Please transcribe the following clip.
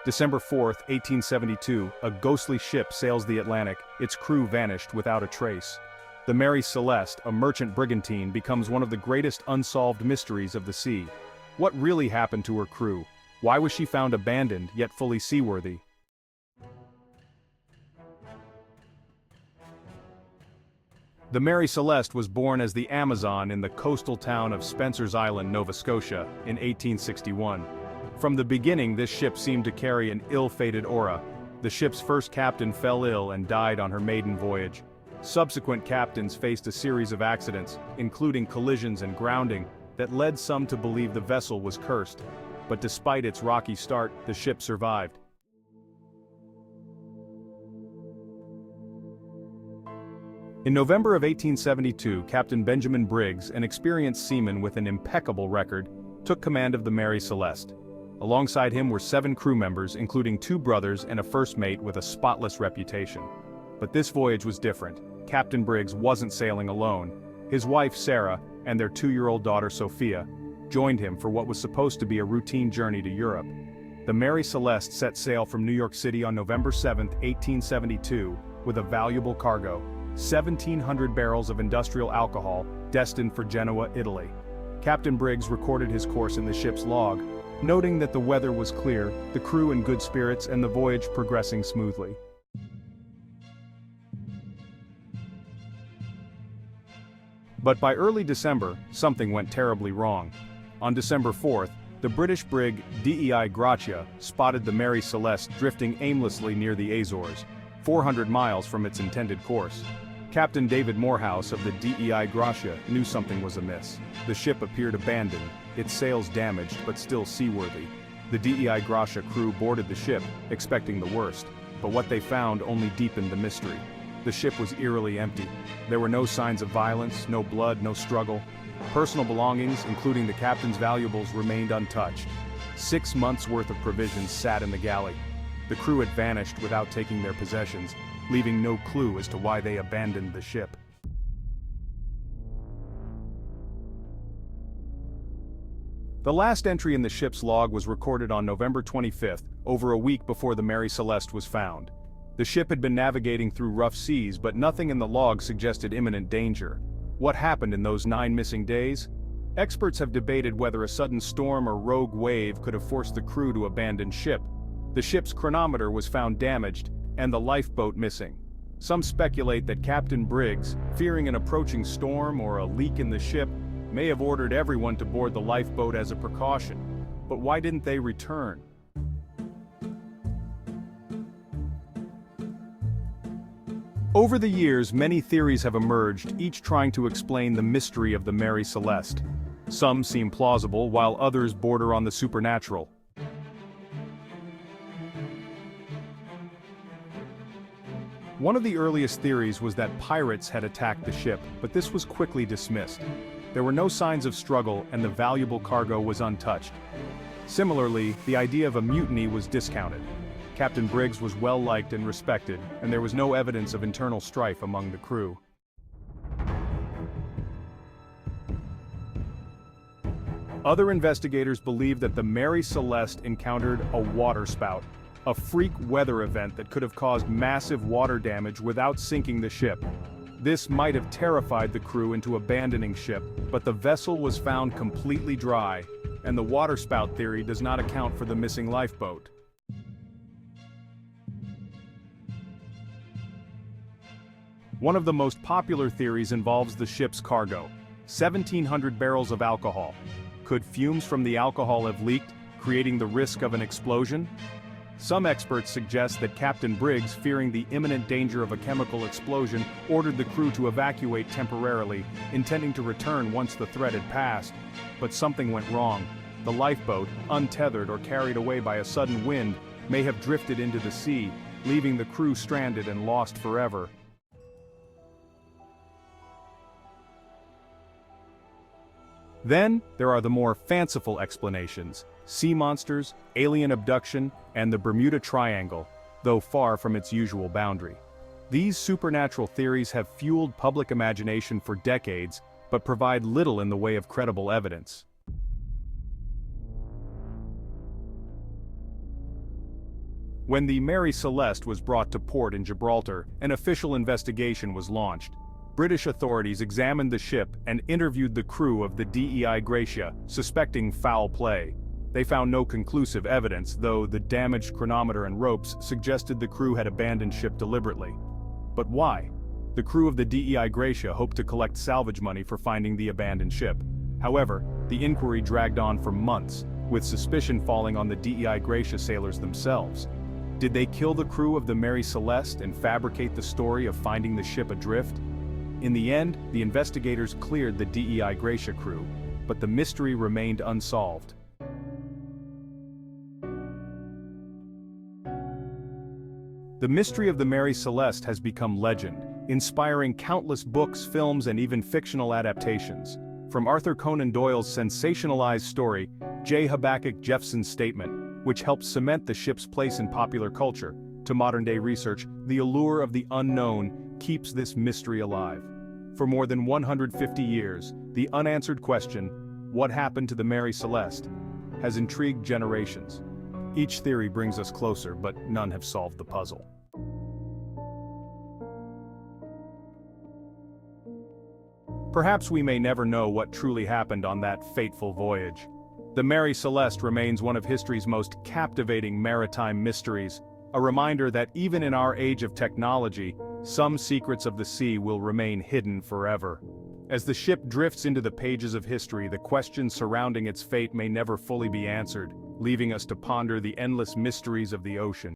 December 4, 1872, a ghostly ship sails the Atlantic, its crew vanished without a trace. The Mary Celeste, a merchant brigantine, becomes one of the greatest unsolved mysteries of the sea. What really happened to her crew? Why was she found abandoned, yet fully seaworthy? The Mary Celeste was born as the Amazon in the coastal town of Spencer's Island, Nova Scotia, in 1861. From the beginning, this ship seemed to carry an ill-fated aura. The ship's first captain fell ill and died on her maiden voyage. Subsequent captains faced a series of accidents, including collisions and grounding, that led some to believe the vessel was cursed. But despite its rocky start, the ship survived. In November of 1872, Captain Benjamin Briggs, an experienced seaman with an impeccable record, took command of the Mary Celeste. Alongside him were 7 crew members, including 2 brothers and a first mate with a spotless reputation. But this voyage was different. Captain Briggs wasn't sailing alone. His wife Sarah, and their 2-year-old daughter Sophia, joined him for what was supposed to be a routine journey to Europe. The Mary Celeste set sail from New York City on November 7, 1872, with a valuable cargo, 1,700 barrels of industrial alcohol, destined for Genoa, Italy. Captain Briggs recorded his course in the ship's log, noting that the weather was clear, the crew in good spirits, and the voyage progressing smoothly. But by early December, something went terribly wrong. On December 4th, the British brig DEI Gracia spotted the Mary Celeste drifting aimlessly near the Azores, 400 miles from its intended course. Captain David Morehouse of the DEI Gracia knew something was amiss. The ship appeared abandoned, its sails damaged but still seaworthy. The DEI Gracia crew boarded the ship, expecting the worst, but what they found only deepened the mystery. The ship was eerily empty. There were no signs of violence, no blood, no struggle. Personal belongings, including the captain's valuables, remained untouched. 6 months' worth of provisions sat in the galley. The crew had vanished without taking their possessions, leaving no clue as to why they abandoned the ship. The last entry in the ship's log was recorded on November 25th, over a week before the Mary Celeste was found. The ship had been navigating through rough seas, but nothing in the log suggested imminent danger. What happened in those 9 missing days? Experts have debated whether a sudden storm or rogue wave could have forced the crew to abandon ship. The ship's chronometer was found damaged, and the lifeboat missing. Some speculate that Captain Briggs, fearing an approaching storm or a leak in the ship, may have ordered everyone to board the lifeboat as a precaution. But why didn't they return? Over the years, many theories have emerged, each trying to explain the mystery of the Mary Celeste. Some seem plausible, while others border on the supernatural. One of the earliest theories was that pirates had attacked the ship, but this was quickly dismissed. There were no signs of struggle, and the valuable cargo was untouched. Similarly, the idea of a mutiny was discounted. Captain Briggs was well-liked and respected, and there was no evidence of internal strife among the crew. Other investigators believe that the Mary Celeste encountered a waterspout, a freak weather event that could have caused massive water damage without sinking the ship. This might have terrified the crew into abandoning ship, but the vessel was found completely dry, and the waterspout theory does not account for the missing lifeboat. One of the most popular theories involves the ship's cargo, 1,700 barrels of alcohol. Could fumes from the alcohol have leaked, creating the risk of an explosion? Some experts suggest that Captain Briggs, fearing the imminent danger of a chemical explosion, ordered the crew to evacuate temporarily, intending to return once the threat had passed. But something went wrong. The lifeboat, untethered or carried away by a sudden wind, may have drifted into the sea, leaving the crew stranded and lost forever. Then, there are the more fanciful explanations: sea monsters, alien abduction, and the Bermuda Triangle, though far from its usual boundary. These supernatural theories have fueled public imagination for decades, but provide little in the way of credible evidence. When the Mary Celeste was brought to port in Gibraltar, an official investigation was launched. British authorities examined the ship and interviewed the crew of the DEI Gracia, suspecting foul play. They found no conclusive evidence, though the damaged chronometer and ropes suggested the crew had abandoned ship deliberately. But why? The crew of the DEI Gracia hoped to collect salvage money for finding the abandoned ship. However, the inquiry dragged on for months, with suspicion falling on the DEI Gracia sailors themselves. Did they kill the crew of the Mary Celeste and fabricate the story of finding the ship adrift? In the end, the investigators cleared the DEI Gracia crew, but the mystery remained unsolved. The mystery of the Mary Celeste has become legend, inspiring countless books, films, and even fictional adaptations. From Arthur Conan Doyle's sensationalized story, J. Habakkuk Jeffson's statement, which helped cement the ship's place in popular culture, to modern-day research, the allure of the unknown keeps this mystery alive. For more than 150 years, the unanswered question, what happened to the Mary Celeste, has intrigued generations. Each theory brings us closer, but none have solved the puzzle. Perhaps we may never know what truly happened on that fateful voyage. The Mary Celeste remains one of history's most captivating maritime mysteries, a reminder that even in our age of technology, some secrets of the sea will remain hidden forever. As the ship drifts into the pages of history, the questions surrounding its fate may never fully be answered, leaving us to ponder the endless mysteries of the ocean.